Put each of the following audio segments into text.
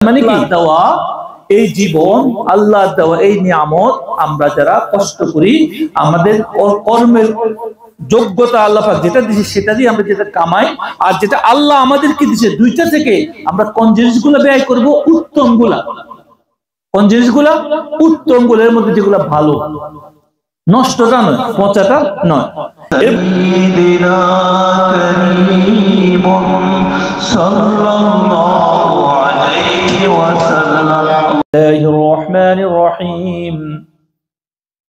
মানে কি দেওয়া এই জীবন, আল্লাহ দেওয়া এই নিয়ামত আমরা যারা কষ্ট করি, আমাদের কর্মের যোগ্যতা আল্লাহ পাক যেটা দিয়েছে সেটা দিয়ে আমরা যেটা কামাই, আর যেটা আল্লাহ আমাদেরকে দিয়েছে দুইটা থেকে আমরা কোন জিনিসগুলো ব্যয় করব? উত্তম গুলা। কোন জিনিসগুলা? উত্তম গুলোর মধ্যে যেগুলো ভালো, নষ্টটা নয়, পচাটা নয়। الرحمن الرحيم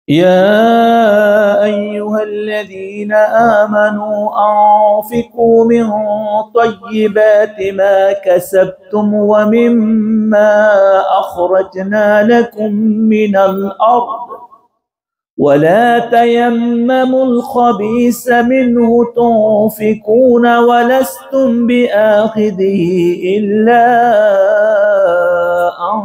يا أيها الذين آمنوا أنفقوا من طيبات ما كسبتم ومما أخرجنا لكم من الأرض ولا تيمموا الخبيث منه تنفقون ولستم بآخذه إلا أن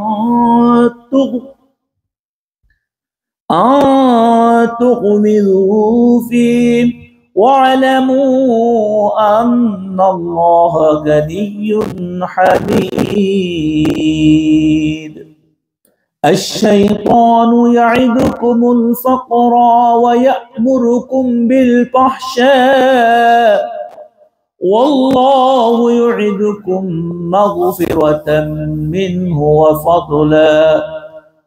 تغمضوا فيه واعلموا أن الله غني حميد الشيطان يعدكم الفقر ويأمركم بالفحشاء والله يعدكم مغفرة منه وفضلا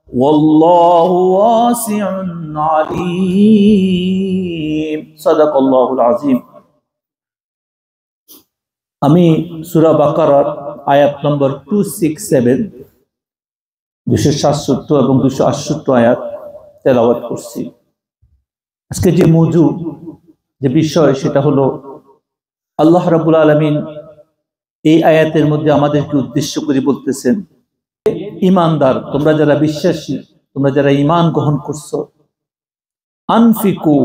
والله واسع عليم صدق الله العظيم। আমি সূরা বাকারার আয়াত নম্বর 267 267 এবং 268 আয়াত তেলাওয়াত করছি। আজকে যে মওজু, যে বিষয়, সেটা হলো আল্লাহ রাব্বুল আলামিন এই আয়াতের মধ্যে আমাদেরকে উদ্দেশ্য করে বলতেছেন, ঈমানদার, তোমরা যারা বিশ্বাসী, তোমরা যারা ঈমান গ্রহণ করছো, আনফিকু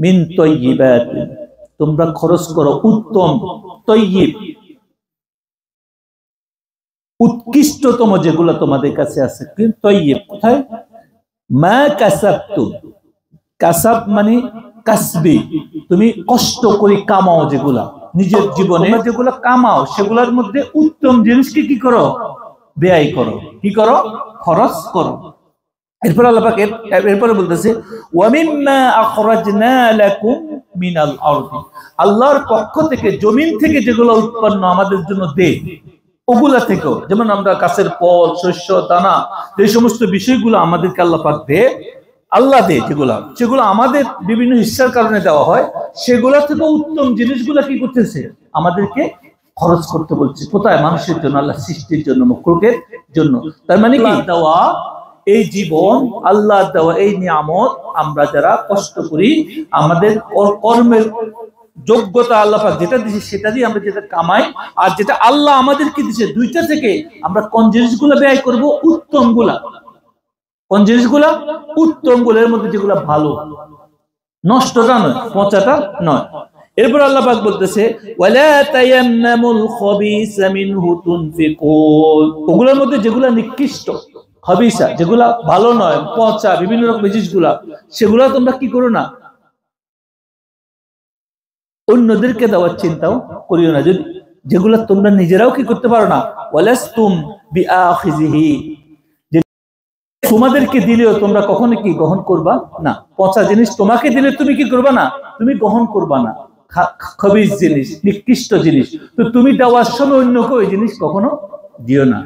মিন তাইয়্যিবাত, তোমরা খরচ করো উত্তম, তাইয়্যিব, উৎকৃষ্টতম যেগুলো তোমাদের কাছে আছে। তাইয়্যিব কোথায়? মা কাসাবতুম, কাসাব মানে কাসবি, তুমি কষ্ট করে কামাও, যেগুলা নিজের জীবনে যেগুলো কামাও সেগুলোর মধ্যে উত্তম জিনিসকে কি করো? ব্যয় করো। কি করো? খরচ করো। এরপর আল্লাহ পাক এরপরে বলতেছে ওয়া মিম্মা আখরাজনা লাকুম মিনাল আরদি, আল্লাহর পক্ষ থেকে জমিন থেকে যেগুলো উৎপন্ন আমাদের জন্য দে, ওগুলা থেকেও, যেমন আমরা গাছের ফল, শস্য, দানা, এই সমস্ত বিষয়গুলো আমাদেরকে আল্লাহ পাক দে, আল্লাহ দে, যেগুলো আমাদের বিভিন্ন ইচ্ছার কারণে দেওয়া হয়, সেগুলা থেকে উত্তম জিনিসগুলা কি করতেছে? আমাদেরকে খরচ করতে বলছে। কোথায়? মানুষের জন্য, আল্লাহ সৃষ্টির জন্য, মখলুকের জন্য। তার মানে কি দেওয়া এই জীবন, আল্লাহ দেওয়া এই নিয়ামত আমরা যারা কষ্ট করি, আমাদের কর্মের যোগ্যতা আল্লাহ পাক যেটা দিয়েছে সেটা দিয়ে আমরা যেটা কামাই, আর যেটা আল্লাহ আমাদেরকে দিয়েছে দুইটা থেকে আমরা কোন জিনিসগুলো ব্যয় করব? উত্তম গুলা। কোন জিনিসগুলা? উত্তম গুলোর মধ্যে যেগুলো ভালো, নষ্টটা নয়, পচাটা নয়। এরপর আল্লাহ পাক বলতেছে ওয়ালা তায়াম্মামুল খাবিসা মিনহু তুনফিকুন, ওগুলোর মধ্যে যেগুলো নিকৃষ্ট, খাবিসা, যেগুলো ভালো নয়, পচা, বিভিন্ন রকম জিনিসগুলা, সেগুলো তোমরা কি করো না, অন্যদেরকে দেওয়ার চিন্তাও করিও না, যেগুলো তোমরা নিজেরাও কি করতে পারো না। ওয়ালাস্তুম বিআখিযিহি, তোমাদেরকে দিলেও তোমরা কখনো কি গ্রহণ করবা না। পচা জিনিস তোমাকে দিলে তুমি কি করবা না? তুমি গ্রহণ করবা না। খাবিস জিনিস, নিকৃষ্ট জিনিস, তো তুমি দেওয়ার সময় অন্যকে ওই জিনিস কখনো দিও না।